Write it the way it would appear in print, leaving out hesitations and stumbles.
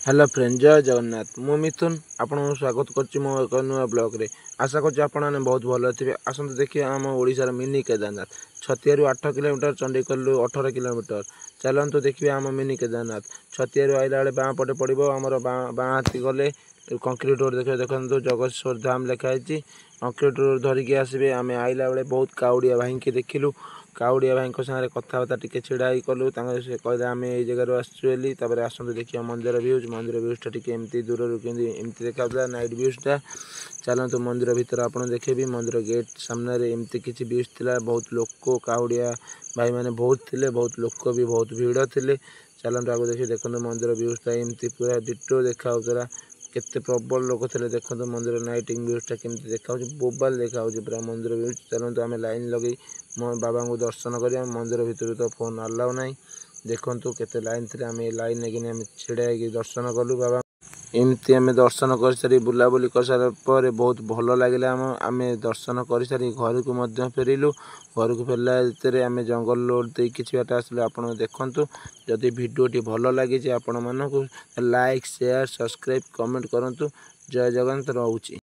Hello friend, जय जगन्नाथ। मु मिथुन आपन स्वागत करछि मो एक नुआ ब्लॉग रे। आशा करछि आपन माने बहुत भलो थिबे। आसंत देखिए आम ओडिसा रे मिनी केदारनाथ। छतिया रु 8 किलोमीटर, चंडीगढ़ रु 18 किलोमीटर। चलंतु देखिए आम मिनी केदारनाथ। छतिया रु आइला बेले बाँ पटे पड़िबो। हमर बाँ हाथी गले कंक्रीट रोड देखिए, देखंतु जगतश्वर धाम लिखा है। कंक्रीट रोड धरिकी आसबे। आम आइला बेले बहुत काउडिया भाई के देखिलु। काउडिया भाई सागे कथबार्ता टिके छिड़ा कलु। से कहले आम ये जगह आसुली। आसतु देखिए मंदिर व्यूजटा टिके एमती दूर एमती देखा नाइट व्यूजटा। चलतु मंदिर भीतर आप देखे। मंदिर गेट सामने एमती किसी व्यूज था। बहुत लोक काउडिया भाई मैंने बहुत थे, बहुत लोक भी बहुत भीड़ थे। चलतु आगे देखिए, देखो मंदिर व्यूजटा एमती पूरा डिटो देखा केते प्रबल लोक थे। देखो मंदिर नाइटिंग व्यूजटा केमती देखा बोबाल देखा पूरा मंदिर व्यूज। चलतु आम लाइन लगे मो बाबा को दर्शन कर। मंदिर भीतर तो फोन अलाउ ना। देखु केते लाइन थे। आम लाइन लेकिन छिड़ा दर्शन कलु बाबा। एमती आम दर्शन कर सारी बुलाबुली कर सारा पर बहुत भल लगे। आम दर्शन कर सारी घर को फेरिलु। घर को फेरला भितर आम जंगल रोड दे किसी बाट आसलु। आप देखु जदि भिडियोटी भल लगी आपण मानक लाइक शेयर सब्सक्राइब कमेंट करूँ। जय जगन्नाथ। रहूची।